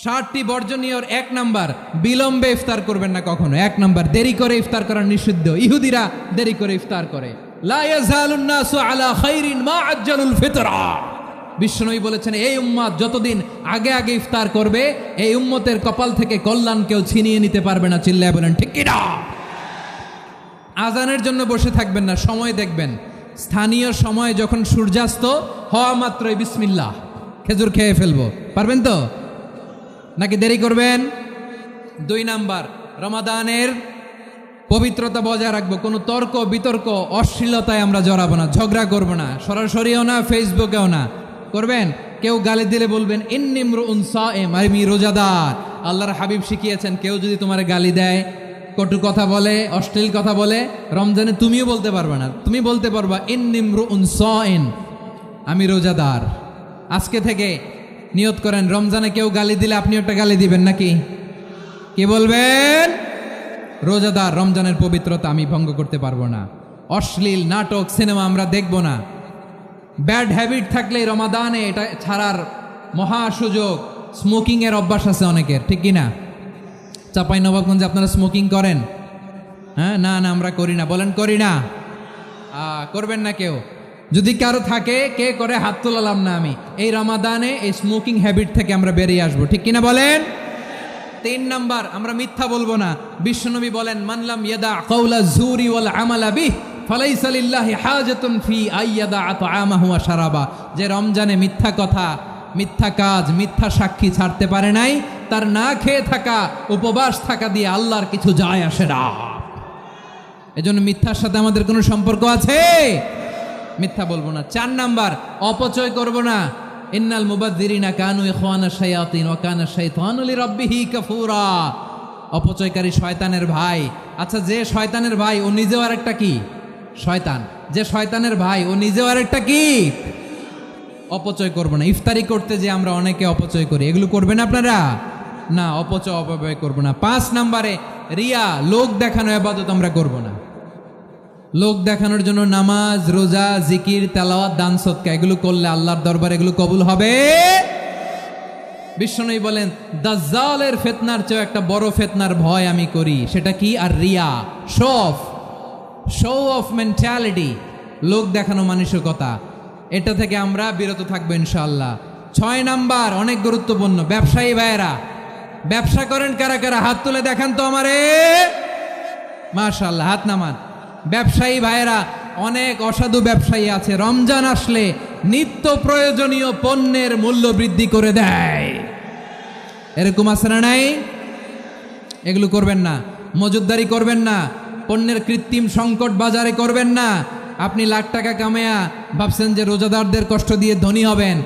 60টি বর্জনীয় 1 নাম্বার, বিলম্বে ইফতার করবেন না কখনো। 1 নাম্বার, দেরি করে ইফতার করা নিষিদ্ধ। ইহুদিরা দেরি করে ইফতার করে। লা ইয়াজালুন নাসু আলা খাইরিন মা আজ্জালুল ফিতরা। বিশ্বনবী বলেছেন, এই উম্মত যতদিন আগে আগে ইফতার করবে, এই উম্মতের কপাল থেকে কল্যাণ কেউ ছিনিয়ে নিতে পারবে না। চিল্লায় বলেন ঠিক কি না? আজানের জন্য বসে থাকবেন না, সময় দেখবেন। স্থানীয় সময় যখন সূর্যাস্ত হওয়া মাত্রই বিসমিল্লাহ, খেজুর খেয়ে ফেলবো। পারবেন তো নাকি দেরি করবেন? 2 নাম্বার, রমাদানের পবিত্রতা বজায় রাখবো। কোনো তর্ক বিতর্ক অশ্লীলতায় আমরা জড়াবো না, ঝগড়া করবো না, সরাসরিও না, ফেসবুকেও না। করবেন কেউ গালি দিলে বলবেন ইন্নী ইমরুউন সায়েম, আমি রোজাদার। আল্লাহর হাবিব শিখিয়েছেন, কেউ যদি তোমার গালি দেয়, কটু কথা বলে, অশ্লীল কথা বলে, রমজানে তুমিও বলতে পারবে না। তুমি বলতে পারবা ইন্নী ইমরুউন সায়েম, আমি রোজাদার। আজকে থেকে নিয়ত করেন, রমজানে কেউ গালি দিলে আপনি একটা গালি দিবেন নাকি? কি বলবেন? রোজাদার, রমজানের পবিত্রতা আমি ভঙ্গ করতে পারবো না। অশ্লীল নাটক সিনেমা আমরা দেখব না। ব্যাড হ্যাবিট থাকলে রমাদানে এটা ছাড়ার মহা সুযোগ। স্মোকিং এর অভ্যাস আছে অনেকের, ঠিক কি না? চাঁপাইনবাবগঞ্জে আপনারা স্মোকিং করেন? হ্যাঁ, না না আমরা করি না। বলেন করি না। করবেন না কেউ? যদি কারো থাকে, কে করে হাত তোলালাম না আমি। এই রমাদানে এই স্মোকিং হ্যাবিট থেকে আমরা বেরিয়ে আসবো, ঠিক কিনা বলেন? 3 নাম্বার, আমরা মিথ্যা বলবো না। বিশ্বনবী বলেন, মানলাম ইয়াদা কাওলা যুরি ওয়াল আমালা বিহি ফালাইসা লিল্লাহি হাজাতুন ফি আইয়াদা আতআমাহু ওয়া শারাবা। যে রমজানে মিথ্যা কথা, মিথ্যা কাজ, মিথ্যা সাক্ষী ছাড়তে পারে নাই, তার না খেয়ে থাকা, উপবাস থাকা দিয়ে আল্লাহর কিছু যায় আসে না। এজন্য মিথ্যার সাথে আমাদের কোনো সম্পর্ক আছে? মিথ্যা বলবো না। 4 নাম্বার, অপচয় করব না। ইন্নাল মুবাযযিরিনা কানু ইখওয়ানা শায়াতিন ওয়া কানা শাইতানু লিরাব্বিহি কাফুরা। অপচয়কারী শয়তানের ভাই। আচ্ছা, যে শয়তানের ভাই ও নিজেও আরেকটা কি? শয়তান। যে শয়তানের ভাই ও নিজেও আরেকটা কি? অপচয় করব না। ইফতারি করতে যে আমরা অনেকে অপচয় করি, এগুলো করবেন আপনারা? না, অপচয় অপব্যয় করব না। 5 নাম্বারে, রিয়া, লোক দেখানো ইবাদত আমরা করব না। লোক দেখানোর জন্য নামাজ, রোজা, জিকির, তেলাওয়াত, দান সদকা এগুলো করলে আল্লাহর দরবারে এগুলো কবুল হবে? বিশ্বনবী বলেন, দাজ্জালের ফিতনার চেয়ে একটা বড় ফিতনার ভয় আমি করি। সেটা কি? আর রিয়া, শো অফ মেন্টালিটি, লোক দেখানো মানসিকতা। এটা থেকে আমরা বিরত থাকবো ইনশাআল্লাহ। 6 নাম্বার, অনেক গুরুত্বপূর্ণ। ব্যবসায়ী ভাইয়েরা, ব্যবসা করেন কারা কারা? হাত তুলে দেখান তো আমারে। মাশাআল্লাহ, হাত নামান। ব্যবসায়ী ভাইয়েরা, অনেক অসাধু ব্যবসায়ী আছে, রমজান আসলে নিত্য প্রয়োজনীয় পণ্যের মূল্য বৃদ্ধি করে দেয়। এরকম আছে না নাই? এগুলো করবেন না। মজুদদারি করবেন না। পণ্যের কৃত্রিম সংকট বাজারে করবেন না। আপনি লাখ টাকা কামায়া ভাবছেন যে রোজাদারদের কষ্ট দিয়ে ধনী হবেন।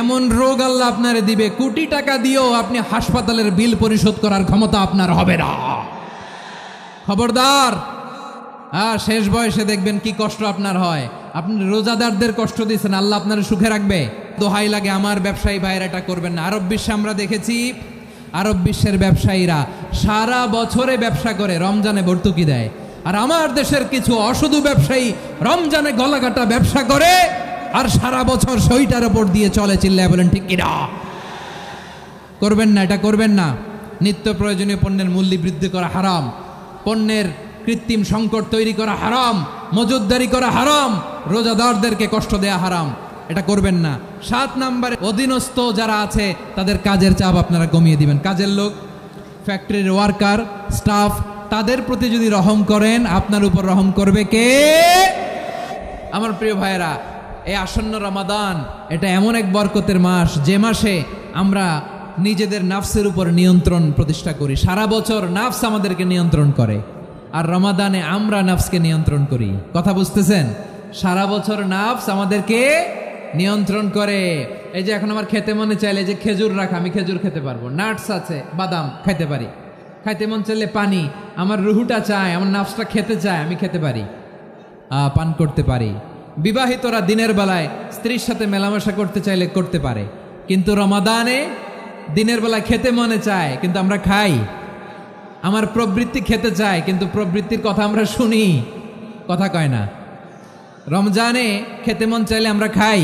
এমন রোগ আল্লাহ আপনারে দিবে, কোটি টাকা দিয়েও আপনি হাসপাতালের বিল পরিশোধ করার ক্ষমতা আপনার হবে না। খবরদার। শেষ বয়সে দেখবেন কি কষ্ট আপনার হয়। আপনি রোজাদারদের কষ্ট দিয়েছেন, আল্লাহ আপনার সুখে রাখবে? দোহাই লাগে আমার ব্যবসায়ী ভাইয়েরা, এটা করবেন না। আরব বিশ্বে আমরা দেখেছি, আরব বিশ্বের ব্যবসায়ীরা সারা বছরে ব্যবসা করে, রমজানে ভর্তুকি দেয়। আর আমার দেশের কিছু অসাধু ব্যবসায়ী রমজানে গলাকাটা ব্যবসা করে আর সারা বছর সইটার উপর দিয়ে চলে। চিল্লায় বলেন ঠিক কিনা? করবেন না, এটা করবেন না। নিত্য প্রয়োজনীয় পণ্যের মূল্য বৃদ্ধি করা হারাম। পণ্যের কৃত্রিম সংকট তৈরি করা হারাম। মজুদদারি করা হারাম। রোজাদারদেরকে কষ্ট দেয়া হারাম। এটা করবেন না। 7 নাম্বারে, অধীনস্থ যারা আছে তাদের কাজের চাপ আপনারা কমিয়ে দিবেন। কাজের লোক, ফ্যাক্টরির ওয়ার্কার, স্টাফ, তাদের প্রতি যদি রহম করেন, আপনার উপর রহম করবে কে? আমার প্রিয় ভাইয়েরা, এই আসন্ন রমাদান এটা এমন এক বরকতের মাস, যে মাসে আমরা নিজেদের নাফসের উপর নিয়ন্ত্রণ প্রতিষ্ঠা করি। সারা বছর নাফস আমাদেরকে নিয়ন্ত্রণ করে, আর রমাদানে আমরা নাফসকে নিয়ন্ত্রণ করি। কথা বুঝতেছেন? সারা বছর নাফস আমাদেরকে নিয়ন্ত্রণ করে। এই যে এখন আমার খেতে মনে চাইলে যে খেজুর রাখা, আমি খেজুর খেতে পারবো। নাটস আছে, বাদাম খাইতে পারি। খাইতে মন চাইলে পানি, আমার রুহুটা চায়, আমার নাফসটা খেতে চায়, আমি খেতে পারি, পান করতে পারি। বিবাহিতরা দিনের বেলায় স্ত্রীর সাথে মেলামেশা করতে চাইলে করতে পারে, কিন্তু রমাদানে দিনের বেলায় খেতে মনে চায় কিন্তু আমরা খাই। আমার প্রবৃত্তি খেতে চায় কিন্তু প্রবৃত্তির কথা আমরা শুনি, কথা কয় না। রমজানে খেতে মন চাইলে আমরা খাই,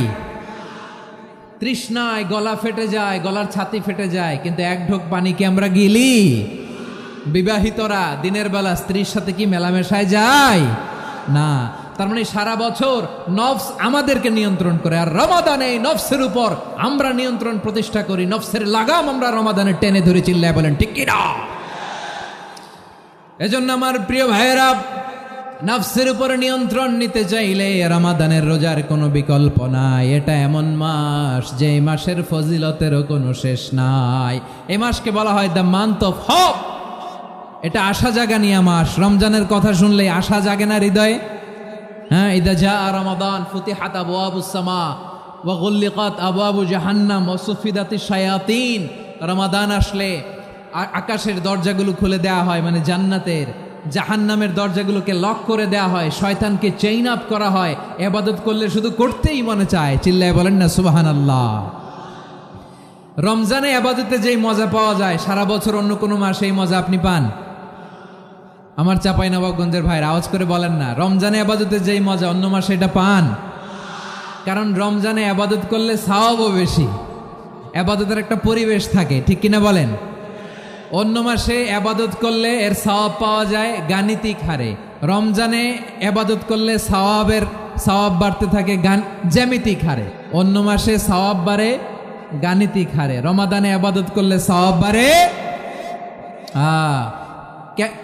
তৃষ্ণায় গলা ফেটে যায়, গলার ছাতি ফেটে যায়, কিন্তু এক ঢোক পানি কি আমরা গিলি? বিবাহিতরা দিনের বেলা স্ত্রীর সাথে কি মেলামেশায় যায় না? তার মানে সারা বছর নফস আমাদেরকে নিয়ন্ত্রণ করে, আর রমাদানে এই নফসের উপর আমরা নিয়ন্ত্রণ প্রতিষ্ঠা করি। নফসের লাগাম আমরা রমাদানে টেনে ধরে, চিল্লায় বলেন ঠিক কি না? এজন্য আমার প্রিয় ভাইয়েরা, নফসের উপর নিয়ন্ত্রণ নিতে চাইলে রমাদানের রোজার কোনো বিকল্প নাই। এটা এমন মাস যে মাসের ফজিলতেরও কোনো শেষ নাই। এই মাসকে বলা হয় দ্য মান্থ অফ হোপ। এটা আশা জাগানিয়া মাস। রমজানের কথা শুনলে আশা জাগে না হৃদয়ে? হ্যাঁ, ইদা জা রমাদান ফুতিহাত আবওয়াবুস সামা ওয়া গুল্লিকাত আবওয়াবু জাহান্নাম ওয়া সুফিদাতিশ শায়াতিন। রমাদান আসলে আকাশের দরজাগুলো খুলে দেওয়া হয়, মানে জান্নাতের। জাহান্নামের দরজাগুলোকে লক করে দেওয়া হয়, শয়তানকে চেইন আপ করা হয়। ইবাদত করলে শুধু করতেই মনে চায়, চিল্লায় বলেন না সুবহানাল্লাহ। রমজানে ইবাদতে যেই মজা পাওয়া যায়, সারা বছর অন্য কোনো মাসে এই মজা আপনি পান? আমার চাঁপাইনবাবগঞ্জের ভাইরা আওয়াজ করে বলেন না, রমজানে ইবাদতে যেই মজা অন্য মাসে এটা পান? কারণ রমজানে ইবাদত করলে সওয়াবও বেশি, ইবাদতের একটা পরিবেশ থাকে, ঠিক কিনা বলেন? অন্য মাসে ইবাদত করলে এর সওয়াব পাওয়া যায় গাণিতিক হারে, রমজানে ইবাদত করলে সওয়াব বাড়তে থাকে জ্যামিতিক হারে। অন্য মাসে সওয়াব বাড়ে গাণিতিক হারে, রমাদানে ইবাদত করলে সওয়াব বাড়ে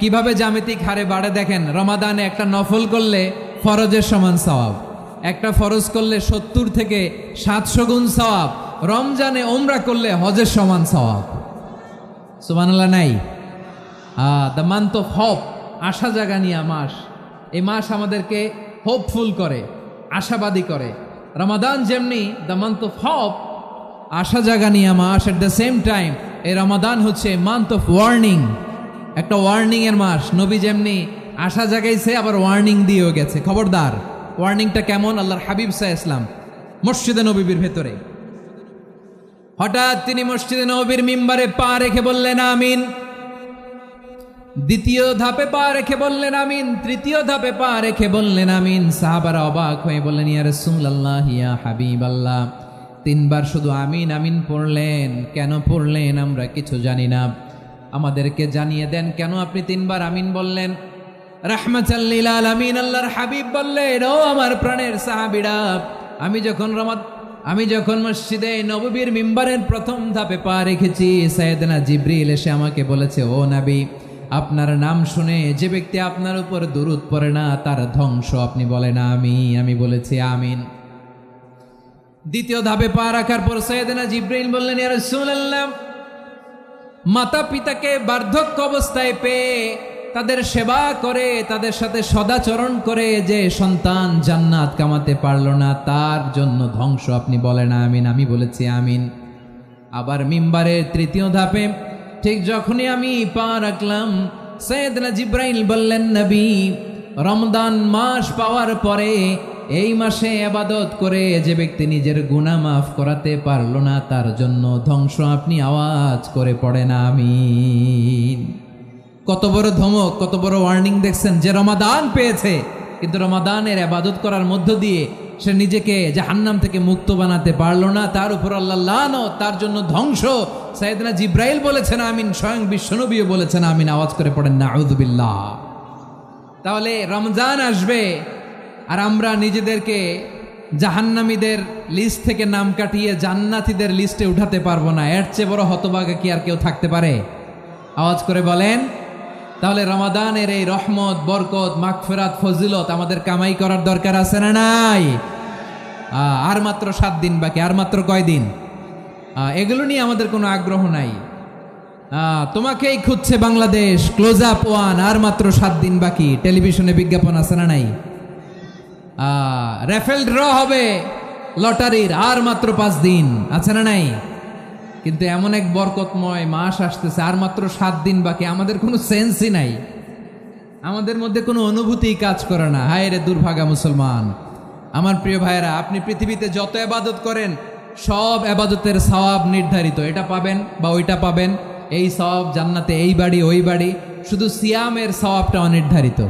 কিভাবে জ্যামিতিক হারে বাড়ে দেখেন। রমাদানে একটা নফল করলে ফরজের সমান সওয়াব, একটা ফরজ করলে 70 থেকে 700 গুণ সওয়াব। রমজানে উমরা করলে হজের সমান সওয়াব। সুবহানাল্লাহ নাই? দ্য মান্থ অফ হোপ, আশা জাগানিয়া মাস। এই মাস আমাদেরকে হোপফুল করে, আশাবাদী করে। রমাদান যেমনি দ্য মান্থ অফ হোপ, আশা জাগানিয়া মাস, এট দ্য সেম টাইম এই রমাদান হচ্ছে মান্থ অফ ওয়ার্নিং, একটা ওয়ার্নিং এর মাস। নবী যেমনি আশা জাগাইছে, আবার ওয়ার্নিং দিয়েও গেছে, খবরদার। ওয়ার্নিংটা কেমন? আল্লাহর হাবিব সাল্লাল্লাহু আলাইহি ওয়াসাল্লাম মসজিদে নববীর ভেতরে হঠাৎ তিনি মসজিদে নববীর মিম্বারে পা রেখে বললেন আমিন। দ্বিতীয় ধাপে পা রেখে বললেন আমিন, তৃতীয় ধাপে পা রেখে বললেন আমিন। সাহাবারা অবাক হয়ে বললেন ইয়া রাসূলুল্লাহ, ইয়া হাবিবাল্লাহ, 3 বার শুধু আমিন আমিন পড়লেন, কেন পড়লেন আমরা কিছু জানি না, আমাদেরকে জানিয়ে দেন কেন আপনি 3 বার আমিন বললেন। রাহমাতাল লিল আলামিন আল্লাহর হাবিব বললেন, ও আমার প্রাণের সাহাবীরা, আমি যখন মসজিদে নববীর মিম্বারের প্রথম ধাপে পা রেখেছি, সাইয়েদনা জিবরিল এসে আমাকে বলেছে, ও নবী, আপনার নাম শুনে যে ব্যক্তি আপনার উপর দুরূদ পড়ে না তার ধ্বংস। আপনি বলেন আমি বলেছি আমিন। দ্বিতীয় ধাপে পা রাখার পর সাইয়েদনা জিবরিল বললেন, ইয়া রাসূলুল্লাহ, মাতা পিতাকে বার্ধক্য অবস্থায় পেয়ে তাদের সেবা করে, তাদের সাথে সদাচরণ করে যে সন্তান জান্নাত কামাতে পারলো না, তার জন্য ধ্বংস। আপনি বলেন আমিন। আমি বলেছি আমিন। আবার মিম্বারের তৃতীয় ধাপে ঠিক যখনই আমি পা রাখলাম, সাইয়েদনা জিবরাইল বললেন, নবী, রমজান মাস পাওয়ার পরে এই মাসে ইবাদত করে যে ব্যক্তি নিজের গুনাহ মাফ করাতে পারলো না, তার জন্য ধ্বংস। আপনি আওয়াজ করে পড়েন আমিন। কত বড় ধমক, কত বড় ওয়ার্নিং দেখছেন। যে রমাদান পেয়েছে, কিন্তু রমাদানের ইবাদত করার মধ্য দিয়ে সে নিজেকে জাহান্নাম থেকে মুক্ত বানাতে পারলো না, তার উপর আল্লাহ লানত, তার জন্য ধ্বংস। সাইয়েদনা জিবরাইল বলেছেন আমিন, স্বয়ং বিশ্বনবীও বলেছেন আমিন। আওয়াজ করে পড়েন নাউযুবিল্লাহ। তাহলে রমজান আসবে আর আমরা নিজেদেরকে জাহান্নামীদের লিস্ট থেকে নাম কাটিয়ে জান্নাতীদের লিস্টে উঠাতে পারবো না। এর চেয়ে বড় হতভাগা কি আর কেউ থাকতে পারে? আওয়াজ করে বলেন। তাহলে রমাদানের এই রহমত, বরকত, মাগফিরাত, ফজিলত আমাদের কামাই করার দরকার আছে না নাই? আর মাত্র 7 দিন বাকি। আর মাত্র কয় দিন? এগুলো নিয়ে আমাদের কোনো আগ্রহ নাই। তোমাকেই খুঁজছে বাংলাদেশ, ক্লোজ আপ 1, আর মাত্র 7 দিন বাকি। টেলিভিশনে বিজ্ঞাপন আছে না নাই? রেফেল ড্র হবে লটারির, আর মাত্র 5 দিন, আছে না নাই? কিন্তু এমন এক বরকতময় মাস আসতেছে, আর মাত্র 7 দিন বাকি। আমাদের কোনো সেন্সই নাই, আমাদের মধ্যে কোনো অনুভূতি কাজ করে না। হায় রে দুর্ভাগা মুসলমান। আমার প্রিয় ভাইয়েরা, আপনি পৃথিবীতে যত ইবাদত করেন সব ইবাদতের সওয়াব নির্ধারিত। এটা পাবেন বা ওইটা পাবেন, এই সওয়াব জান্নাতে, এই বাড়ি ওই বাড়ি। শুধু সিয়ামের সওয়াবটা অনির্ধারিত।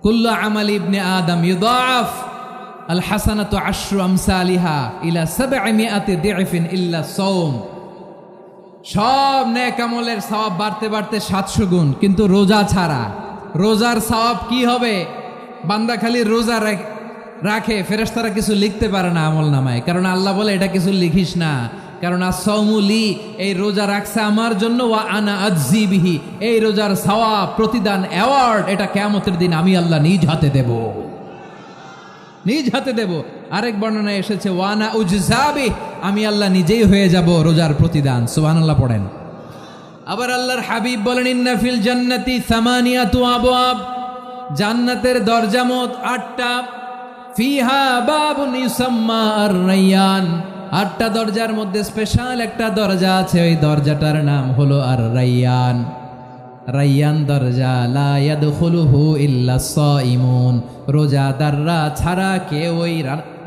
কুল্লু আমাল ইবনে আদম ইউদাআফ আল হাসানাতু আশরু আমসালিহা ইলা 700 দি'ফিন ইল্লা সাওম। সব নেক আমলের সওয়াব বাড়তে বাড়তে 700 গুণ, কিন্তু রোজা ছাড়া। রোজার সওয়াব কি হবে? বান্দা খালি রোজা রাখে, ফেরেশতারা কিছু লিখতে পারে না আমল নামায়, কারণ আল্লাহ বলে এটা কিছু লিখিস না, কারণ আসসাউমুলি, এই রোজা রাখছে আমার জন্য, ওয়া আনা আজজি বিহি, এই রোজার সওয়াব, প্রতিদান, অ্যাওয়ার্ড, এটা কিয়ামতের দিন আমি আল্লাহ নিজ হাতে দেব, নিজ হাতে দেব। আরেক বর্ণনায় এসেছে ওয়ানা উজজাবি, আমি আল্লাহ নিজেই হয়ে যাব রোজার প্রতিদান। সুবহানাল্লাহ পড়েন। আবার আল্লাহর হাবিব বলেন ইন্না ফিল জান্নাতি সামানিয়াতু আবওয়াব, জান্নাতের দরজা মোট 8টা। ফিহা বাবুন ইউসাম্মা আর-রায়্যান, 8টা দরজার মধ্যে স্পেশাল একটা দরজা আছে, ওই দরজাটার নাম হলো আর-রায়্যান। রায়্যান দরজা, লা ইয়াদখুলুহু ইল্লা সাইমুন, রোজাদাররা ছাড়া কেউ ওই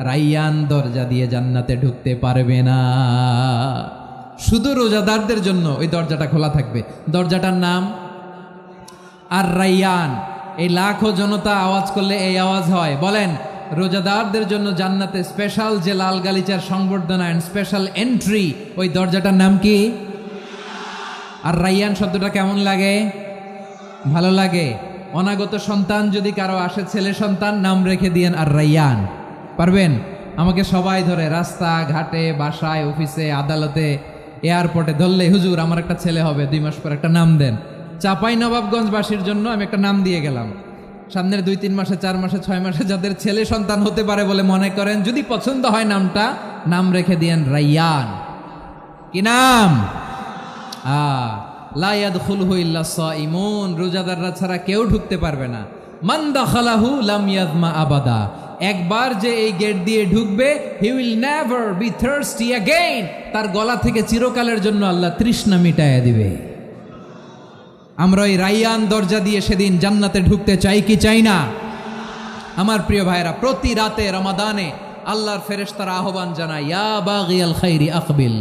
রায়্যান দরজা দিয়ে জান্নাতে ঢুকতে পারবে না। শুধু রোজাদারদের জন্য ওই দরজাটা খোলা থাকবে। দরজাটার নাম আর-রায়্যান। এই লাখো জনতা আওয়াজ করলে এই আওয়াজ হয়, বলেন রোজাদারদের জন্য জান্নাতে স্পেশাল যে লাল গালিচার সংবর্ধনা এন্ড স্পেশাল এন্ট্রি, ওই দরজাটার নাম কি? আর রায়্যান শব্দটা কেমন লাগে? ভালো লাগে। অনাগত সন্তান যদি কারো আসে, ছেলে সন্তান, নাম রেখে দিয়েন আর রায়্যান। পারবেন? আমাকে সবাই ধরে রাস্তা ঘাটে, বাসায়, অফিসে, আদালতে, এয়ারপোর্টে ধরলে, হুজুর আমার একটা ছেলে হবে 2 মাস পর, একটা নাম দেন। চাঁপাইনবাবগঞ্জবাসীর জন্য আমি একটা নাম দিয়ে গেলাম। সামনের 2-3 মাসে, 4 মাসে, 6 মাসে যাদের ছেলে সন্তান হতে পারে বলে মনে করেন, যদি পছন্দ হয় নামটা, নাম রেখে দিয়েন রায়্যান। কি নাম? লা ইয়াদখুলুহু ইল্লা সাইমুন, রোজাদাররা ছাড়া কেউ ঢুকতে পারবে না। মান দাখালাহু লাম ইয়াযমা আবাদা, একবার যে এই গেট দিয়ে ঢুকবে, he will never be thirsty again, তার গলা থেকে চিরকালের জন্য আল্লাহ তৃষ্ণা মিটাইয়া দিবে। আমরা ওই রায়্যান দরজা দিয়ে সেদিন জান্নাতে ঢুকতে চাই কি চাই না? আমার প্রিয় ভাইরা, প্রতি রাতে রমাদানে আল্লাহর ফেরেশতারা আহ্বান জানায়, ইয়া বাগিয়াল খাইরি আকবিল,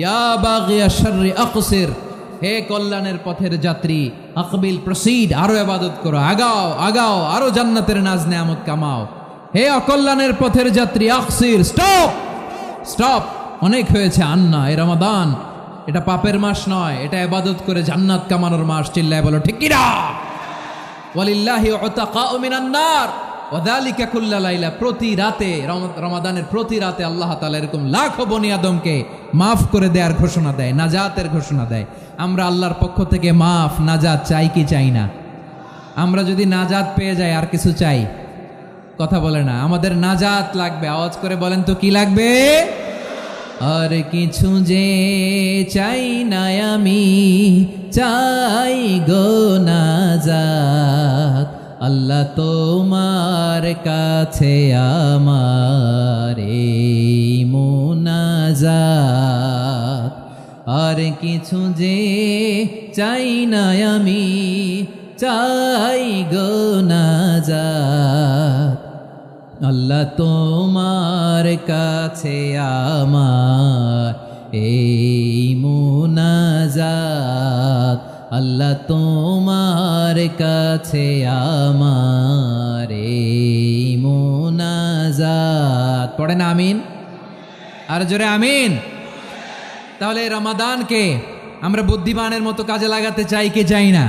ইয়া বাগিয়াশ শাররি আকসির, হে কল্যাণের পথের যাত্রী, আকবিল, প্রসিড, আরো ইবাদত করো, আগাও আগাও, আরো জান্নাতের নাজ নেয়ামত কামাও। হে অকল্যাণের পথের যাত্রী, আকসির, স্টপ স্টপ, অনেক হয়েছে। আন্না, এ রমাদান এটা পাপের মাস নয়, এটা ইবাদত করে জান্নাত কামানোর মাস। চিল্লায় বলো ঠিক কি না? ওয়ালিল্লাহি উতাকাউ মিনান নার ওয়া যালিকা কুল্লা লাইলা, প্রতি রাতে, রমাদানের প্রতি রাতে আল্লাহ তাআলা এরকম লাখো বনি আদমকে মাফ করে দেওয়ার ঘোষণা দেয়, নাজাতের ঘোষণা দেয়। আমরা আল্লাহর পক্ষ থেকে মাফ, নাজাত চাই কি চাই না? আমরা যদি নাজাত পেয়ে যাই আর কিছু চাই? কথা বলে না। আমাদের নাজাত লাগবে। আওয়াজ করে বলেন তো কি লাগবে? আর কিছু যে চাই না আমি, চাই গো নাজাত, আল্লাহ তোমার কাছে আমার এই মুনাজাত। আর কিছু যে চাই না আমি, চাই গো নাজাত, আল্লাহ তোমার কাছে আমার এই মুনাজাত, আল্লাহ তোমার কাছে আমার এই মুনাজাত। পড়েন আমিন, আর জোরে আমিন। তাহলে রমাদানকে আমরা বুদ্ধিমানের মতো কাজে লাগাতে চাই কি চাই না?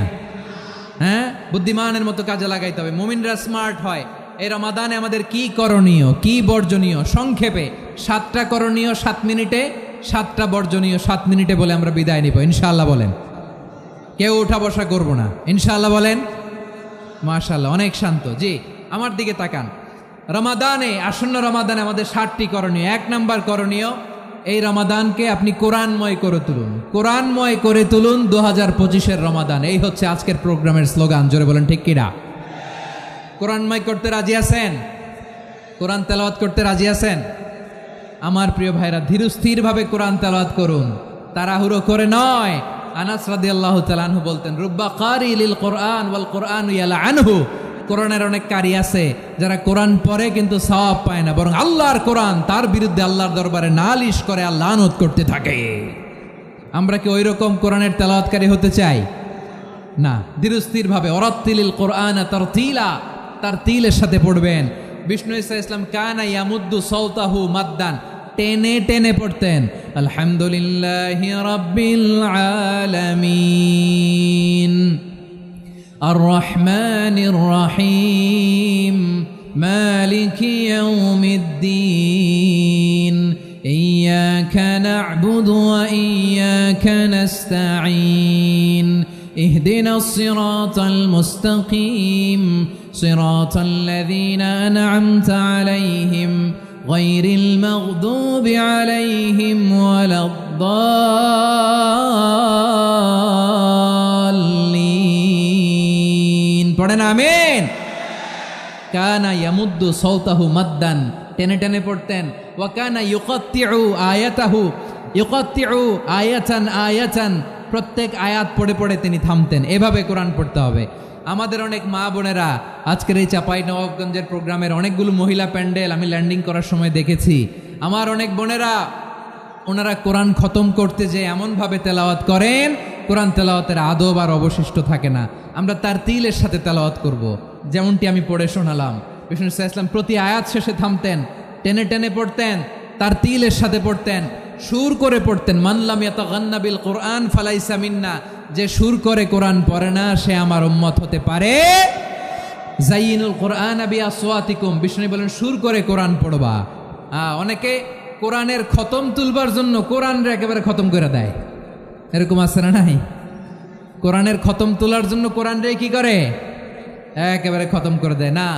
হ্যাঁ, বুদ্ধিমানের মতো কাজে লাগাইতে হবে। মুমিনরা স্মার্ট হয়। এই রমাদানে আমাদের কি করণীয়, কি বর্জনীয়? সংক্ষেপে 7টা করণীয় 7 মিনিটে, 7টা বর্জনীয় 7 মিনিটে বলে আমরা বিদায় নিব ইনশাআল্লাহ। বলেন, কেউ উঠা বসা করবো না ইনশাআল্লাহ। বলেন মাশাআল্লাহ, অনেক শান্ত। জি, আমার দিকে তাকান। রমাদানে, আসন্ন রমাদানে আমাদের 7টি করণীয়। 1 নাম্বার করণীয়, এই রমাদানকে আপনি কোরআনময় করে তুলুন। কোরআনময় করে তুলুন 2025-এর রমাদান। এই হচ্ছে আজকের প্রোগ্রামের স্লোগান। জোরে বলেন ঠিক কিনা? কোরআনময় করতে রাজি আছেন? কোরআন তেলাওয়াত করতে রাজি আছেন? আমার প্রিয় ভাইরা, ধীরস্থিরভাবে কোরআন তেলাওয়াত করুন, তাড়াহুড়ো করে নয়। আনাস রাদিয়াল্লাহু তাআলা আনহু বলতেন, রুব্বা কারি লিল কোরআন ওয়াল কোরআনু ইয়ালআনহু, কোরআনের অনেক কারি আছে যারা কোরআন পড়ে কিন্তু সওয়াব পায় না, বরং আল্লাহর কোরআন তার বিরুদ্ধে আল্লাহর দরবারে নালিশ করে আর লানত করতে থাকে। আমরা কি ওই রকম কোরআনের তেলাওয়াতকারী হতে চাই? না। ধীরস্থিরভাবে, ওরাত্তিলিল কোরআন তারতিলা, তারতিলের সাথে পড়বেন। বিষ্ণু ঈসা ইসলাম কানা ইয়ামুদ্দু সাওতাহু মাদ্দান, টেনে টেনে পড়তেন আলহামদুলিল্লাহি রাব্বিল আলামিন আর রহমানির রহিম মালিকি ইয়াউমিদ্দিন ইয়্যাকা না'বুদু ওয়া ইয়্যাকা নাস্তাঈন ইহদিনাস সিরাতাল মুস্তাকিম সিরাতাল লাযীনা আন'আমতা আলাইহিম গায়রিল মাগদুবি আলাইহিম ওয়ালাদ-দাল্লিন। পড়েন আমিন। কানা ইয়ামুদ্দু সাওতাহু মাদ্দান, টেনে টেনে পড়তেন। ওয়া কানা ইউকাত্তিউ আয়াতাহু, ইউকাত্তিউ আয়াতান আয়াতান, প্রত্যেক আয়াত পড়ে পড়ে তিনি থামতেন। এভাবে কোরআন পড়তে হবে। আমাদের অনেক মা বোনেরা আজকের এই চাঁপাইনবাবগঞ্জের প্রোগ্রামের অনেকগুলো মহিলা প্যান্ডেল আমি ল্যান্ডিং করার সময় দেখেছি। আমার অনেক বোনেরা ওনারা কোরআন খতম করতে যে এমনভাবে তেলাওয়াত করেন, কোরআন তেলাওয়াতের আদব আর অবশিষ্ট থাকে না। আমরা তার তিলের সাথে তেলাওয়াত করব, যেমনটি আমি পড়ে শোনালাম। বিষ্ণু ঈসা ইসলাম প্রতি আয়াত শেষে থামতেন, টেনে টেনে পড়তেন, তার তিলের সাথে পড়তেন, সুর করে পড়তেন। মান লাম ইয়াতাগান্না বিল কোরআন ফালাইসা মিন্না, যে সুর করে কোরআন পড়ে না সে আমার উম্মত হতে পারে। জাইয়িনুল কোরআন বিআসওয়াতিকুম, বিষ্ণু বলেন সুর করে কোরআন পড়বা। অনেকে কোরআনের খতম তুলবার জন্য কোরআনরে একেবারে খতম করে দেয়, এরকম আছে না নাই? কোরআনের খতম তোলার জন্য কোরআনরে কি করে? একেবারে খতম করে দেয় না।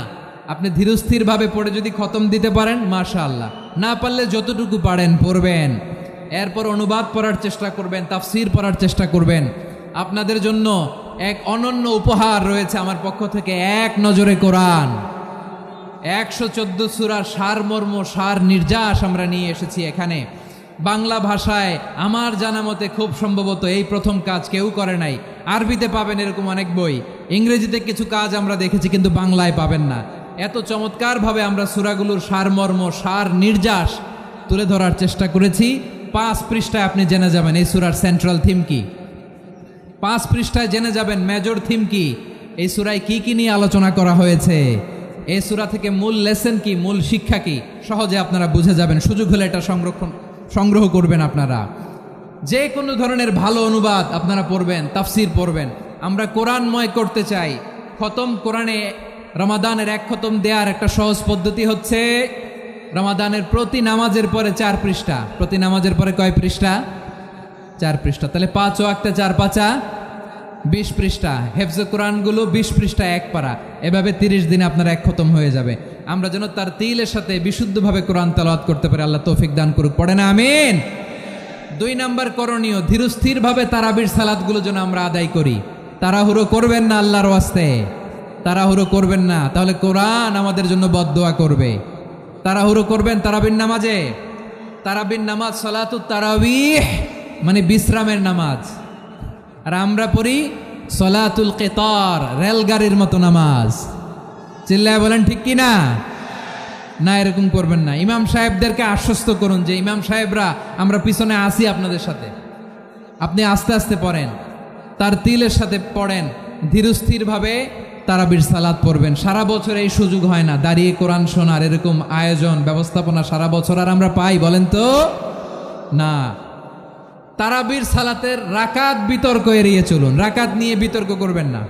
আপনি ধীরস্থির ভাবে পড়ে যদি খতম দিতে পারেন মাশাআল্লাহ, না পারলে যতটুকু পারেন পড়বেন। এরপর অনুবাদ পড়ার চেষ্টা করবেন, তাফসির পড়ার চেষ্টা করবেন। আপনাদের জন্য এক অনন্য উপহার রয়েছে আমার পক্ষ থেকে, এক নজরে কোরআন। 114 সূরার সারমর্ম, সার নির্যাস আমরা নিয়ে এসেছি এখানে। বাংলা ভাষায় আমার জানা মতে খুব সম্ভবত এই প্রথম কাজ কেউ করে নাই। আরবিতে পাবেন এরকম অনেক বই, ইংরেজিতে কিছু কাজ আমরা দেখেছি, কিন্তু বাংলায় পাবেন না। এত চমৎকারভাবে আমরা সূরাগুলোর সারমর্ম, সার নির্যাস তুলে ধরার চেষ্টা করেছি। 5 পৃষ্ঠায় আপনি জেনে যাবেন এই সূরার সেন্ট্রাল থিম কি। 5 পৃষ্ঠায় জেনে যাবেন মেজর থিম কি, এই সূরায় কি কি নিয়ে আলোচনা করা হয়েছে, এই সূরা থেকে মূল লেসন কি, মূল শিক্ষা কি, সহজে আপনারা বুঝে যাবেন। সুযোগ হলে এটা সংগ্রহ করবেন। আপনারা যে কোনো ধরনের ভালো অনুবাদ আপনারা পড়বেন, তাফসির পড়বেন। আমরা কোরআনময় করতে চাই। খতম কোরআনে রমাদানের 1 খতম দেওয়ার একটা সহজ পদ্ধতি হচ্ছে রমাদানের প্রতি নামাজের পরে 4 পৃষ্ঠা। প্রতি নামাজের পরে কয় পৃষ্ঠা? 4 পৃষ্ঠা। তাহলে 5 ওয়াক্তে 4 পাঁচা 20 পৃষ্ঠা। হেফজে কোরআনগুলো 20 পৃষ্ঠা 1 পারা। এভাবে 30 দিনে আপনার 1 খতম হয়ে যাবে। আমরা যেন তার তিলের সাথে বিশুদ্ধভাবে কোরআন তেলাওয়াত করতে পারি। আল্লাহ তৌফিক দান করুক। পড়ে না আমিন। 2 নাম্বার করণীয়, ধীরস্থিরভাবে তারাবির সালাতগুলো যেন আমরা আদায় করি। তাড়াহুড়ো করবেন না আল্লাহর ওয়াস্তে, তাড়াহুড়ো করবেন না, তাহলে কোরআন আমাদের জন্য বদদোয়া করবে। তাড়াহুড়ো করবেন তারাবির নামাজে। তারাবির নামাজ সালাতুত তারাবিহ মানে বিশ্রামের নামাজ। আর আমরা পড়ি সলাতুল কিতার, রেলগাড়ির মতো নামাজ। চিল্লায় বলেন ঠিক কি না? না, এরকম করবেন না। ইমাম সাহেবদেরকে আশ্বস্ত করুন যে ইমাম সাহেবরা আমরা পিছনে আসি আপনাদের সাথে, আপনি আস্তে আস্তে পড়েন, তার তিলের সাথে পড়েন, ধীরস্থিরভাবে তারাবির সালাত পড়বেন। সারা বছর এই সুযোগ হয় না দাঁড়িয়ে কোরআন শোনার, এরকম আয়োজন ব্যবস্থাপনা সারা বছর আর আমরা পাই বলেন তো না। তারাবির সালাতের রাকাত বিতর্ক এড়িয়ে চলুন। রাকাত নিয়ে বিতর্ক করবেন না।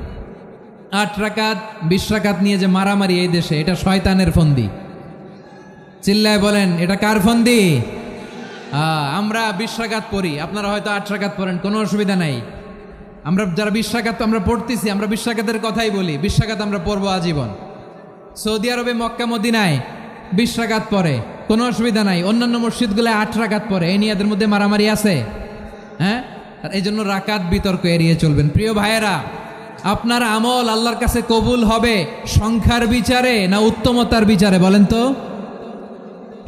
8 রাকাত 20 রাকাত নিয়ে যে মারামারি এই দেশে, এটা শয়তানের ফন্দি। চিল্লায় বলেন এটা কার ফন্দি? আমরা 20 রাকাত পড়ি, আপনারা হয়তো 8 রাকাত পড়েন, কোনো অসুবিধা নাই। আমরা যারা 20 রাকাত আমরা পড়তেছি, আমরা 20 রাকাতের কথাই বলি। 20 রাকাত আমরা পড়বো আজীবন। সৌদি আরবে মক্কা মদিনায় 20 রাকাত পড়ে, কোনো অসুবিধা নাই। অন্যান্য মসজিদগুলো 8 রাকাত পড়ে, এই নিয়ে এদের মধ্যে মারামারি আছে। হ্যাঁ, আর এই জন্য রাকাত বিতর্ক এড়িয়ে চলবেন। প্রিয় ভাইয়েরা, আপনার আমল আল্লাহর কাছে কবুল হবে সংখ্যার বিচারে না উত্তমতার বিচারে? বলেন তো,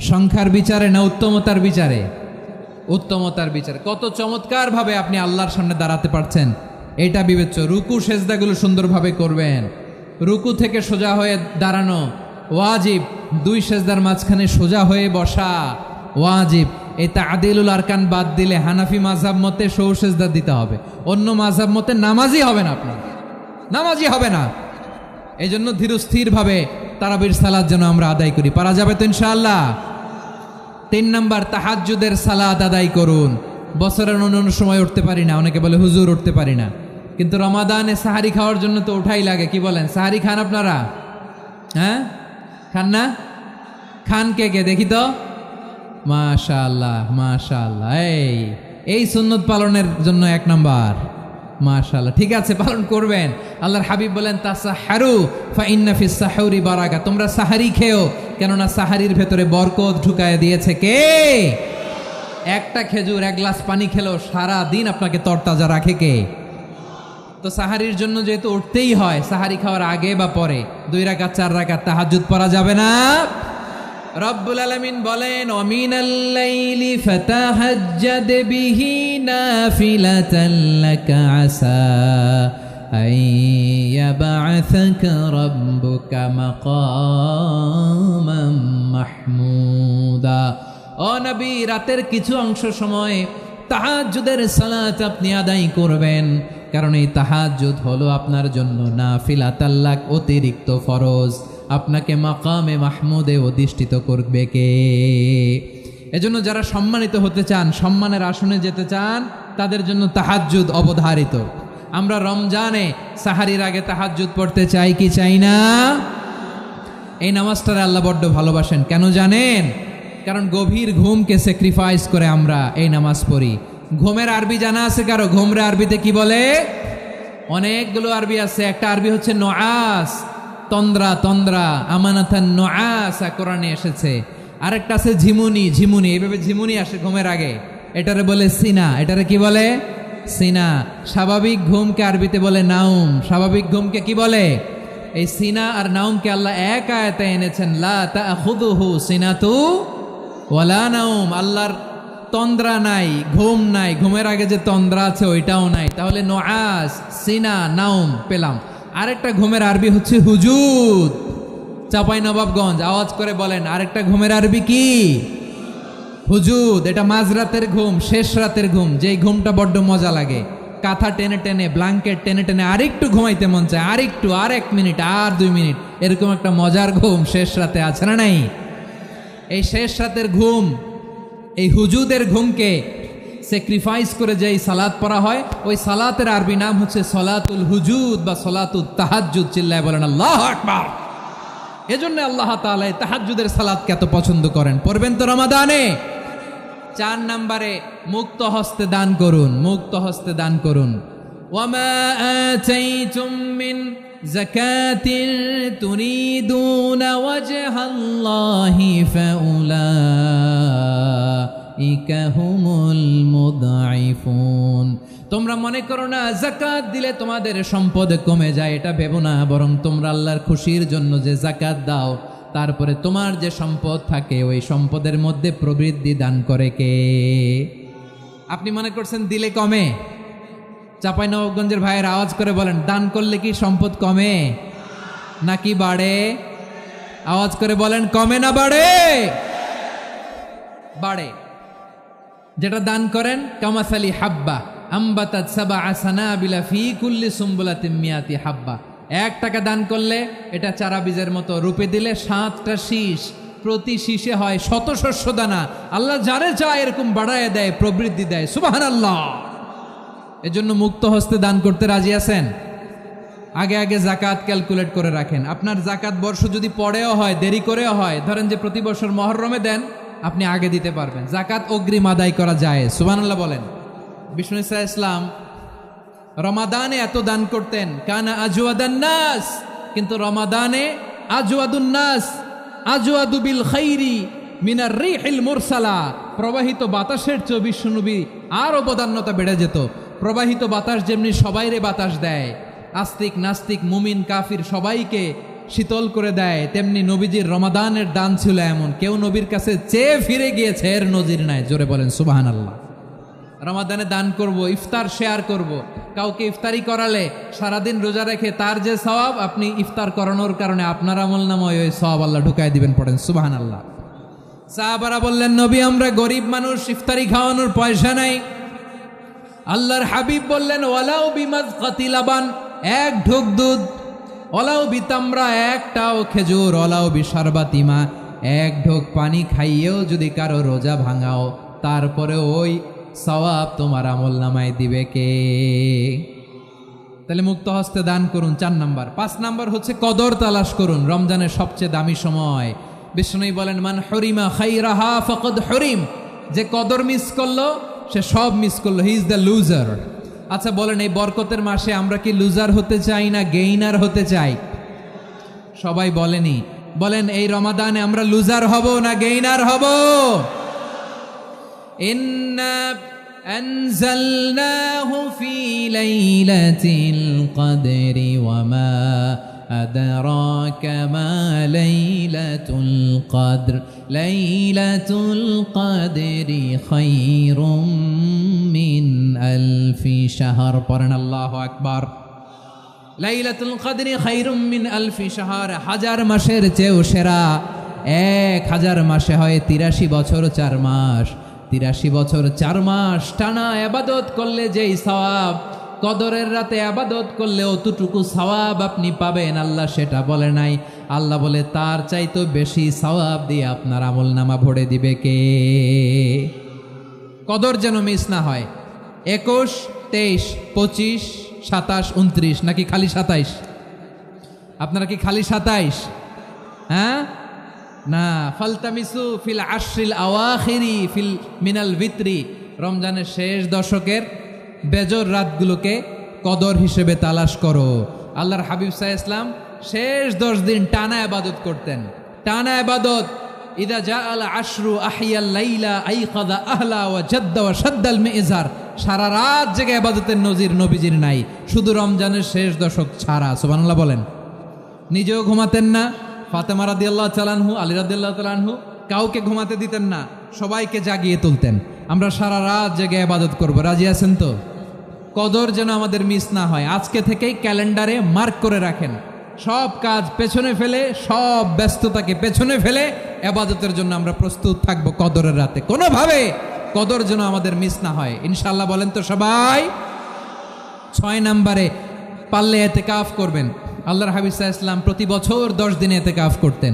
সংখ্যার বিচারে না উত্তমতার বিচারে? উত্তমতার বিচারে। কত চমৎকার ভাবে আপনি আল্লাহর সামনে দাঁড়াতে পারছেন এটা বিবেচ্য। রুকু সেজদাগুলো সুন্দরভাবে করবেন। রুকু থেকে সোজা হয়ে দাঁড়ানো ওয়াজিব, 2 সেজদার মাঝখানে সোজা হয়ে বসা ওয়াজিব। এই তা'দিলুল আরকান বাদ দিলে হানাফি মাযহাব মতে সৌ সেজদা দিতে হবে, অন্য মাযহাব মতে নামাজই হবে না, আপনার নামাজই হবে না। এই জন্য ধীরস্থিরভাবে তারাবির সালাত যেন আমরা আদায় করি। পারা যাবে তো ইনশাআল্লাহ? 3 নাম্বার, তাহাজ্জুদের সালাত আদায় করুন। বছরের অন্য সময় উঠতে পারি না, অনেকে বলে হুজুর উঠতে পারি না, কিন্তু রমাদানে সাহারি খাওয়ার জন্য তো ওঠাই লাগে। কি বলেন, সাহারি খান আপনারা? হ্যাঁ, খান না? খান কে কে দেখি তো? মাশাআল্লাহ মাশাআল্লাহ, এই সুন্নত পালনের জন্য 1 নাম্বার। মাশাআল্লাহ, ঠিক আছে, পালন করবেন। আল্লাহর হাবিব বলেন তাসাহহারু ফা ইন্না ফিস সাহুরি বারাকা, তোমরা সাহারি খেও, কেননা সাহারির ভেতরে বরকত ঢুকায় দিয়েছে কে? একটা খেজুর, 1 গ্লাস পানি খেলেও সারা দিন আপনাকে তরতাজা রাখে কে? তো সাহারির জন্য যেহেতু উঠতেই হয়, সাহারি খাওয়ার আগে বা পরে 2 রাকাত 4 রাকাত তাহাজ্জুদ পড়া যাবে না? রব্বুল আলামিন বলেন ওয়ামিনাল লাইলি ফাতাহাজ্জাদ বিহি নাফিলাতান লাকা আসা আইয়াবআসাকা রাব্বুকা মাকামান মাহমুদা। ও নবী, রাতের কিছু অংশ সময় তাহাজ্জুদের সালাত আপনি আদায় করবেন, কারণ এই তাহাজ্জুদ হলো আপনার জন্য নাফিলাতাল লাক, অতিরিক্ত ফরজ। আপনাকে মাকামে মাহমুদে অধিষ্ঠিত করবে কে? এজন্য যারা সম্মানিত হতে চান, সম্মানের আসনে যেতে চান, তাদের জন্য তাহাজ্জুদ অবধারিত। আমরা রমজানে সাহারির আগে তাহাজ্জুদ পড়তে চাই কি চাই না? এই নামাজটারে আল্লাহ বড্ড ভালোবাসেন। কেন জানেন? কারণ গভীর ঘুমকে স্যাক্রিফাইস করে আমরা এই নামাজ পড়ি। ঘুমের আরবি জানা আছে কারো? ঘুমরে আরবিতে কি বলে? অনেকগুলো আরবি আছে। একটা আরবি হচ্ছে নুআস, তন্দ্রা, তন্দ্রা, আমানাতান নুআসা কোরআনে এসেছে। আরেকটা আছে ঝিমুনি, ঝিমুনি, এইভাবে ঝিমুনি আসে ঘুমের আগে, এটারে বলে সিনা। এটারে কি বলে? সিনা। স্বাভাবিক ঘুমকে আরবিতে বলে নাউম। স্বাভাবিক ঘুমকে কি বলে? এই সিনা আর নাউমকে আল্লাহ এক আয়াতে এনেছেন, লা তাখুযুহু সিনাতু ওয়ালা নাউম। আল্লাহর তন্দ্রা নাই, ঘুম নাই, ঘুমের আগে যে তন্দ্রা আছে ওইটাও নাই। তাহলে নুআস, সিনা, নাউম পেলাম। আরেকটা ঘুমের আরবি হচ্ছে হুজুদ। চাঁপাইনবাবগঞ্জ আওয়াজ করে বলেন, আরেকটা ঘুমের আরবি কি? হুজুদ। এটা মাঝরাতের ঘুম, শেষ রাতের ঘুম, যেই ঘুমটা বড্ড মজা লাগে। কাঁথা টেনে টেনে, ব্ল্যাঙ্কেট টেনে টেনে আরেকটু ঘুমাইতে মন চায়, আরেকটু, আর 1 মিনিট, আর 2 মিনিট, এরকম একটা মজার ঘুম শেষ রাতে আছে না নাই? এই শেষ রাতের ঘুম, এই হুজুদের ঘুমকে স্যাক্রিফাইস করে যেই সালাত পড়া হয়, ওই সালাতের আরবি নাম হচ্ছে সলাতুল হুজুদ বা সলাতুত তাহাজ্জুদ। চিল্লায় বলেন আল্লাহু আকবার। এজন্য আল্লাহ তাআলা এই তাহাজ্জুদের সালাতকে এত পছন্দ করেন। পড়বেন তো রমাদানে? 4 নম্বরে মুক্ত হস্তে দান করুন, মুক্ত হস্তে দান করুন। ওয়ামা আতাইতুম মিন যাকাতিন তুরিদুনা ওয়াজহাল্লাহি ফাউলাইকা হুমুল মুদঈফুন। তোমরা মনে করো না যাকাত দিলে তোমাদের সম্পদ কমে যায়, এটা ভেবো না, বরং তোমরা আল্লাহর খুশির জন্য যে যাকাত দাও, তারপরে তোমার যে সম্পদ থাকে ওই সম্পদের মধ্যে প্রবৃদ্ধি দান করে কে? আপনি মনে করছেন দিলে কমে? চাঁপাইনবাবগঞ্জের ভাইয়ের আওয়াজ করে বলেন, দান করলে কি সম্পদ কমে নাকি বাড়ে? আওয়াজ করে বলেন, কমে না বাড়ে? বাড়ে। যেটা দান করেন, কামাসালি হাব্বা আম্বাতাত সাবআ সানাবিলা ফি কুল্লি সুম্বুলাতিন মিয়াতি হাব্বা। 1 টাকা দান করলে এটা চারা বীজের মতো, রূপে দিলে 7টা শীষ, প্রতি শীষে হয় 100 শস্য দানা। আল্লাহ যারে চায় এরকম বাড়ায় দেয়, প্রবৃদ্ধি দেয়। সুবহানাল্লাহ। এজন্য মুক্ত হস্তে দান করতে রাজি আছেন? আগে আগে যাকাত ক্যালকুলেট করে রাখেন। আপনার যাকাত বর্ষ যদি পরেও হয়, দেরি করেও হয়, ধরেন যে প্রতি বছর মুহররমে দেন, আপনি আগে দিতে পারবেন। যাকাত অগ্রিম আদায় করা যায়। সুবহানাল্লাহ বলেন। বিষ্ণু ইসা ইসলাম রমাদানে এত দান করতেন, কানা আজওয়াদান নাস, কিন্তু রমাদানে আজওয়াদুন নাস আজওয়াদু বিল খাইরি মিনার রিহিল মুরসালা। প্রবাহিত বাতাসের চেয়ে বিশ্বনবী আরো বদান্যতা বেড়ে যেত। প্রবাহিত বাতাস যেমনি সবাইরে বাতাস দেয়, আস্তিক নাস্তিক মুমিন কাফির সবাইকে শীতল করে দেয়, তেমনি নবীজির রমাদানের দান ছিল এমন, কেউ নবীর কাছে চেয়ে ফিরে গিয়েছে এর নজির নাই। জোরে বলেন সুবহানাল্লাহ। রমাদানে দান করব, ইফতার শেয়ার করব। কাউকে ইফতারি করালে সারাদিন রোজা রেখে তার যে সওয়াব, আপনি ইফতার করানোর কারণে আপনার আমলনামায় ওই সওয়াব আল্লাহ ঢুকায় দিবেন। পড়েন সুবহানাল্লাহ। সাহাবারা বললেন, নবী আমরা গরিব মানুষ, ইফতারি খাওয়ানোর পয়সা নাই। আল্লাহর হাবিব বললেন, ওয়ালাউ বিমাজকাতি লাবান, 1 ঢোক দুধ, অলাও বিতামরা, একটাও খেজুর, অলাও বিশারবাতিমা, এক ঢোক পানি খাইয়েও যদি কারো রোজা ভাঙাও, তারপরে ওই সওয়াব তোমার আমল নামায় দিবে কে? তাহলে মুক্ত হস্তে দান করুন 4 নাম্বার। 5 নাম্বার হচ্ছে কদর তালাশ করুন, রমজানের সবচেয়ে দামি সময়। বিষ্ণু বলেন, মান হরিমা খাইরাহা ফাকাদ হরিম, যে কদর মিস করলো সে সব মিস করলো, হি ইজ দ্য লুজার। আচ্ছা বলেন, এই বরকতের মাসে আমরা কি লুজার হতে চাই না গেইনার হতে চাই? সবাই বলেনি, বলেন এই রমাদানে আমরা লুজার হব না গেইনার হব? ইন্না আনজালনাহু ফি লাইলাতিল কদরি ওয়া মা আদরাকা মা লাইলাতুল কদর, লাইলাতুল কদরি খায়রুম মিন আলফি শাহর। পড়েন আল্লাহু আকবার। লাইলাতুল কদরি খায়রুম মিন আলফি শাহর, 1000 মাসের চেয়েও সেরা। 1000 মাসে হয় 83 বছর 4 মাস। 83 বছর 4 মাস টানা ইবাদত করলে যেই সওয়াব, কদরের রাতে ইবাদত করলে অতটুকু সওয়াব আপনি পাবেন, আল্লাহ সেটা বলে নাই। আল্লাহ বলে তার চাইতে বেশি সওয়াব দিয়ে আপনার আমলনামা ভরে দিবে কে? কদর যেন মিস না হয়। 21, 23, 25, 27, 29 নাকি খালি 27? আপনারা কি খালি 27? হ্যাঁ না, ফালতামিসু ফিল আশরিল আওয়াখিরি ফিল মিনাল ভিতরি, রমজানের শেষ দশকের বেজর রাতগুলোকে কদর হিসেবে তালাশ করো। আল্লাহর হাবিব সাল্লাল্লাহু আলাইহি ওয়াসাল্লাম শেষ 10 দিন টানা ইবাদত করতেন, টানা ইবাদত। ইদা জাআল আশরু আহিয়াল লাইলা আইকাযা আহলা ওয়া জাদ্দা ওয়া শাদ্দাল মিজার, সারা রাত জেগে ইবাদতের নজির নবীজির নাই, শুধু রমজানের শেষ দশক ছাড়া। সুবহানাল্লাহ বলেন। নিজেও ঘুমাতেন না, ফাতেমা রাদিয়াল্লাহু তাআলা আনহু, আলী রাদিয়াল্লাহু তাআলা আনহু কাউকে ঘুমাতে দিতেন না, সবাইকে জাগিয়ে তুলতেন। আমরা সারা রাত জেগে ইবাদত করব, রাজি আছেন তো? কদর যেন আমাদের মিস না হয়। আজকে থেকেই ক্যালেন্ডারে মার্ক করে রাখেন, সব কাজ পেছনে ফেলে, সব ব্যস্ততাকে পেছনে ফেলে ইবাদতের জন্য আমরা প্রস্তুত থাকবো কদরের রাতে। কোনোভাবে কদর যেন আমাদের মিস না হয়, ইনশাআল্লাহ। বলেন তো সবাই। 6 নম্বরে পারলে ইতিকাফ করবেন। আল্লাহর হাবিব সাল্লাল্লাহু আলাইহি ওয়াসাল্লাম প্রতি বছর 10 দিন ইতিকাফ করতেন।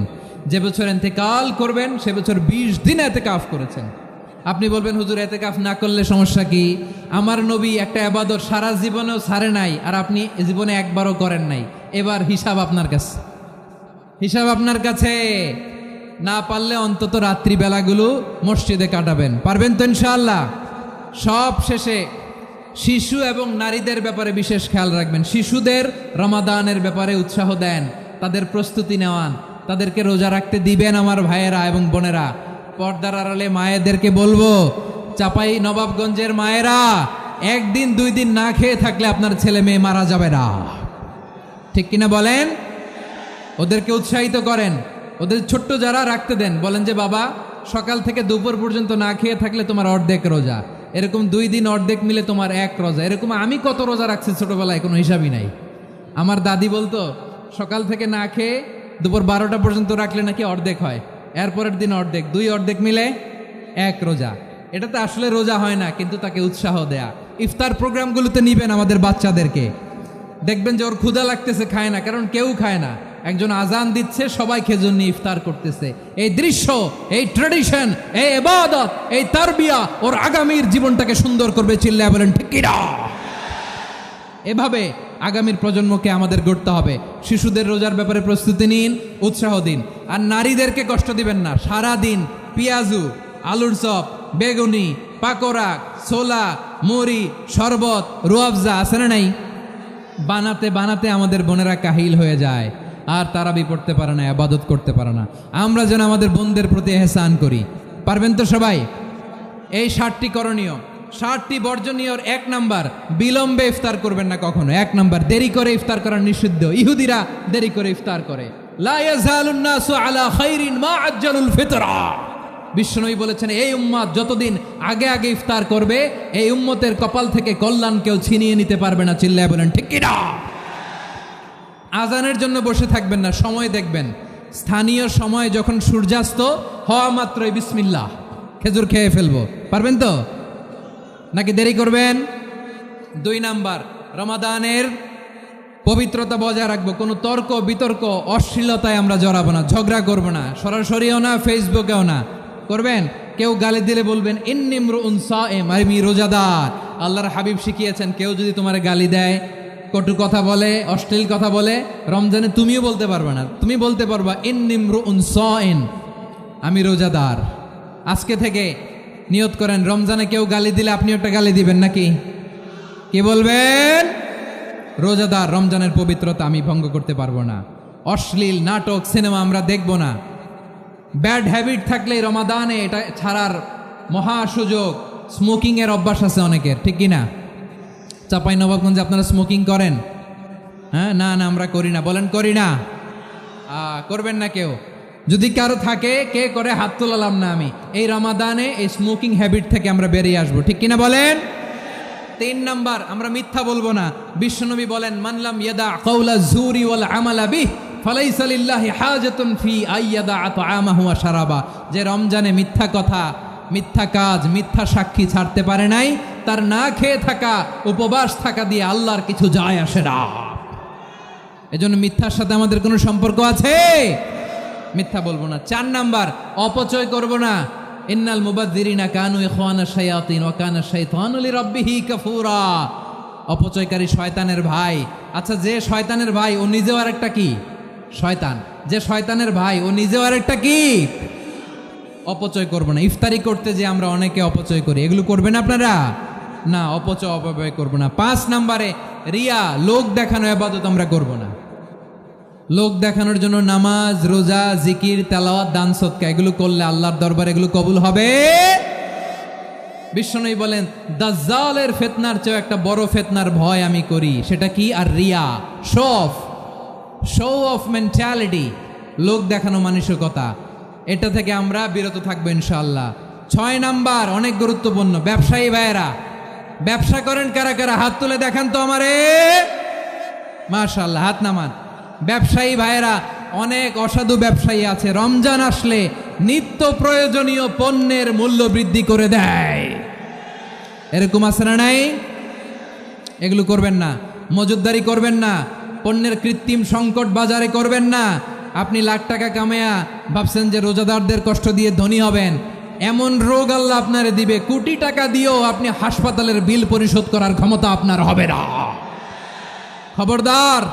যে বছর ইন্তেকাল করবেন সে বছর 20 দিন ইতিকাফ করেছেন। আপনি বলবেন, হুজুর ইতিকাফ না করলে সমস্যা কি? আমার নবী একটা ইবাদত সারা জীবনেও ছাড়ে নাই, আর আপনি জীবনে একবারও করেন নাই। এবার হিসাব আপনার কাছে, হিসাব আপনার কাছে। না পারলে অন্তত রাত্রিবেলাগুলো মসজিদে কাটাবেন, পারবেন তো ইনশাআল্লাহ? সব শেষে শিশু এবং নারীদের ব্যাপারে বিশেষ খেয়াল রাখবেন। শিশুদের রমাদানের ব্যাপারে উৎসাহ দেন, তাদের প্রস্তুতি নেওয়ান, তাদেরকে রোজা রাখতে দিবেন। আমার ভাইয়েরা এবং বোনেরা, পর্দার আড়ালে মায়েদেরকে বলবো, চাপাই নবাবগঞ্জের মায়েরা, 1 দিন 2 দিন না খেয়ে থাকলে আপনার ছেলে মেয়ে মারা যাবে না, ঠিক কিনা বলেন? ওদেরকে উৎসাহিত করেন, ওদের ছোট্ট যারা রাখতে দেন, বলেন যে বাবা সকাল থেকে দুপুর পর্যন্ত না খেয়ে থাকলে তোমার অর্ধেক রোজা, এরকম 2 দিন অর্ধেক মিলে তোমার 1 রোজা। এরকম আমি কত রোজা রাখছি ছোটবেলায়, কোনো হিসাবই নাই। আমার দাদি বলতো সকাল থেকে না খেয়ে দুপুর 12টা পর্যন্ত রাখলে নাকি অর্ধেক হয়, এরপরের দিন অর্ধেক, 2 অর্ধেক মিলে 1 রোজা। এটাতে আসলে রোজা হয় না, কিন্তু তাকে উৎসাহ দেয়া। ইফতার প্রোগ্রামগুলোতে নিবেন আমাদের বাচ্চাদেরকে, দেখবেন যে ওর ক্ষুধা লাগতেছে, খায় না, কারণ কেউ খায় না। একজন আজান দিচ্ছে, সবাই খেজুর নিয়ে ইফতার করতেছে। এই দৃশ্য, এই ট্রেডিশন, এই ইবাদত, এই তারবিয়া ওর আগামীর জীবনটাকে সুন্দর করবে। চিল্লায়া বলেন ঠিক কিনা? এভাবে আগামীর প্রজন্মকে আমাদের গড়তে হবে। শিশুদের রোজার ব্যাপারে প্রস্তুতি নিন, উৎসাহ দিন। আর নারীদেরকে কষ্ট দিবেন না। সারা দিন পেঁয়াজু, আলুর চপ, বেগুনি, পাকোড়া, ছোলা, মুড়ি, শরবত, রুয়াবজা আছে না নাই? বানাতে বানাতে আমাদের বোনেরা কাহিল হয়ে যায়, আর তারাবি পড়তে পারে না, ইবাদত করতে পারে না। আমরা যেন আমাদের বোনদের প্রতি ইহসান করি, পারবেন তো সবাই? এই 7টি করণীয়, 7টি বর্জনীয়। 1 নাম্বার, বিলম্বে ইফতার করবেন না কখনো। 1 নাম্বার, দেরি করে ইফতার করা নিষিদ্ধ। ইহুদিরা দেরি করে ইফতার করে। লা ইয়াজালুন নাসু আলা খাইরিন মা আজ্জালুল ফিতরা। বিশ্বনবী বলেছেন, এই উম্মত যতদিন আগে আগে ইফতার করবে, এই উম্মতের কপাল থেকে কল্যাণ কেউ ছিনিয়ে নিতে পারবে না। চিল্লায় বলেন ঠিক কিনা? আজানের জন্য বসে থাকবেন না, সময় দেখবেন। স্থানীয় সময় যখন সূর্যাস্ত হওয়া মাত্রই বিসমিল্লাহ, খেজুর খেয়ে ফেলবো, পারবেন তো নাকি দেরি করবেন? 2 নাম্বার, রমাদানের পবিত্রতা বজায় রাখবো, কোনো তর্ক বিতর্ক অশ্লীলতায় আমরা জড়াবো না, ঝগড়া করবো না, সরাসরিও না, ফেসবুকেও না। করবেন কেউ গালি দিলে বলবেন ইন্নিমরুউন সায়েম, আমি রোজাদার। আল্লাহর হাবিব শিখিয়েছেন কেউ যদি তোমার গালি দেয়, কটু কথা বলে, অশ্লীল কথা বলে, রমজানে তুমিও বলতে পারবে না, তুমি বলতে পারবা ইন্নিমরুউন সায়েম, আমি রোজাদার। আজকে থেকে নিয়ত করেন রমজানে কেউ গালি দিলে আপনি একটা গালি দিবেন নাকি? কি বলবেন? রোজাদার, রমজানের পবিত্রতা আমি ভঙ্গ করতে পারবো না। অশ্লীল নাটক সিনেমা আমরা দেখব না। ব্যাড হ্যাবিট থাকলে রমাদানে এটা ছাড়ার মহা সুযোগ। স্মোকিং এর অভ্যাস আছে অনেকের, ঠিক কি না? চাঁপাইনবাবগঞ্জে আপনারা স্মোকিং করেন? হ্যাঁ, না না আমরা করি না। বলেন করি না? করবেন না কেউ? যদি কারো থাকে, কে করে হাত তোলালাম না আমি। এই রমাদানে এই স্মোকিং হ্যাবিট থেকে আমরা বেরিয়ে আসবো, ঠিক কিনা বলেন? 3 নাম্বার, আমরা মিথ্যা বলবো না। বিশ্বনবী বলেন মানলাম ইয়াদা কাওলা যুরি ওয়াল আমালা বিহি ফালাইসা লিল্লাহি হাজাতুন ফি আইয়াদা আতআমাহু ওয়া শারাবা। যে রমজানে মিথ্যা কথা, মিথ্যা কাজ, মিথ্যা সাক্ষী ছাড়তে পারে নাই, তার না খেয়ে থাকা, উপবাস থাকা দিয়ে আল্লাহর কিছু যায় আসে না। এজন্য মিথ্যার সাথে আমাদের কোনো সম্পর্ক আছে? মিথ্যা বলবো না। 4 নাম্বার, অপচয় করব না। ইন্নাল মুবাযযিরিনা কানু ইখওয়ানা শায়াতিন ওয়া কানা শাইতানু লিরাব্বিহি কাফুরা। অপচয়কারী শয়তানের ভাই। আচ্ছা, যে শয়তানের ভাই ও নিজেও আরেকটা কি? শয়তান। যে শয়তানের ভাই ও নিজেও আরেকটা কি? অপচয় করব না। ইফতারি করতে যে আমরা অনেকে অপচয় করি, এগুলো করবেন আপনারা? না, অপচয় অপব্যয় করব না। 5 নাম্বারে রিয়া, লোক দেখানো ইবাদত আমরা করব না। লোক দেখানোর জন্য নামাজ, রোজা, জিকির, তেলাওয়াত, দান সদকা এগুলো করলে আল্লাহর দরবারে এগুলো কবুল হবে। বিশ্বনবী বলেন দাজ্জালের ফিতনার চেয়ে একটা বড় ফিতনার ভয় আমি করি, সেটা কি? আর রিয়া, শো অফ মেন্টালিটি, লোক দেখানো মানসিকতা। এটা থেকে আমরা বিরত থাকবো ইনশাআল্লাহ। 6 নাম্বার, অনেক গুরুত্বপূর্ণ। ব্যবসায়ী ভাইয়েরা, ব্যবসা করেন কারা কারা? হাত তুলে দেখান তো আমারে। মাশাআল্লাহ, হাত নামান। ব্যবসায়ী ভাইয়েরা, অনেক অসাধু ব্যবসায়ী আছে, রমজান আসলে নিত্য প্রয়োজনীয় পণ্যের মূল্য বৃদ্ধি করে দেয়। এরকম আছে না নাই? এগুলো করবেন না। মজুদদারি করবেন না। পণ্যের কৃত্রিম সংকট বাজারে করবেন না। আপনি লাখ টাকা কামায়া ভাবছেন যে রোজাদারদের কষ্ট দিয়ে ধনী হবেন। এমন রোগ আল্লাহ আপনারে দিবে, কোটি টাকা দিয়েও আপনি হাসপাতালের বিল পরিশোধ করার ক্ষমতা আপনার হবে না। খবরদার।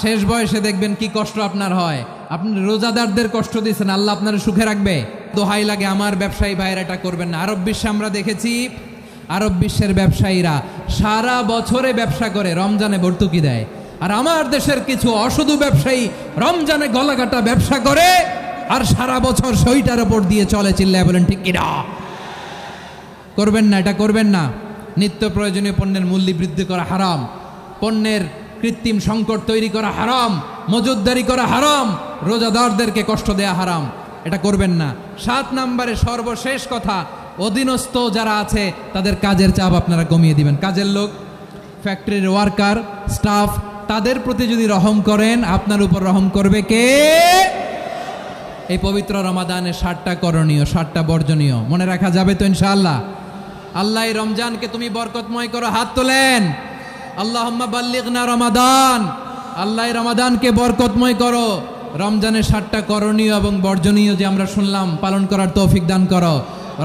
শেষ বয়সে দেখবেন কি কষ্ট আপনার হয়। আপনি রোজাদারদের কষ্ট দিয়েছেন, আল্লাহ আপনার সুখে রাখবে? দোহাই লাগে আমার ব্যবসায়ী ভাইয়েরা এটা করবেন না। আরব বিশ্বে আমরা দেখেছি, আরব বিশ্বের ব্যবসায়ীরা সারা বছরে ব্যবসা করে, রমজানে ভর্তুকি দেয়। আর আমার দেশের কিছু অসাধু ব্যবসায়ী রমজানে গলাকাটা ব্যবসা করে আর সারা বছর সইটার উপর দিয়ে চলে। চিল্লায় বলেন ঠিক কিনা? করবেন না, এটা করবেন না। নিত্য প্রয়োজনীয় পণ্যের মূল্য বৃদ্ধি করা হারাম। পণ্যের কৃত্রিম সংকট তৈরি করা হারাম। মজুদদারি করা হারাম। রোজাদারদেরকে কষ্ট দেয়া হারাম। এটা করবেন না। 7 নাম্বারে সর্বশেষ কথা, অধীনস্থ যারা আছে তাদের কাজের চাপ আপনারা কমিয়ে দিবেন। কাজের লোক, ফ্যাক্টরির ওয়ার্কার, স্টাফ, তাদের প্রতি যদি রহম করেন, আপনার উপর রহম করবে কে? এই পবিত্র রমাদানে 7টা করণীয়, 7টা বর্জনীয় মনে রাখা যাবে তো ইনশাআল্লাহ? আল্লাহ এই রমজানকে তুমি বরকতময় করো। হাত তোলেন। আল্লাহুম্মা বাল্লিগনা রমাদান। আল্লাহ রমাদানকে বরকতময় করো। রমজানের 7টা করণীয় এবং বর্জনীয় যে আমরা শুনলাম, পালন করার তৌফিক দান করো।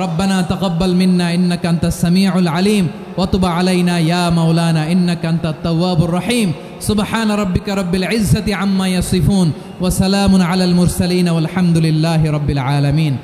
রব্বানা তাকাব্বাল মিন্না ইন্নাকা আনতাস সামিউল আলিম ওয়া তুব আলাইনা ইয়া মাওলানা ইন্নাকা আনতাত তাওয়াবুর রহিম। সুবহানা রাব্বিকা রাব্বিল ইজ্জাতি আম্মা ইয়াসিফুন ওয়া সালামুন আলাল মুরসালিন ওয়াল হামদুলিল্লাহি রাব্বিল আলামিন।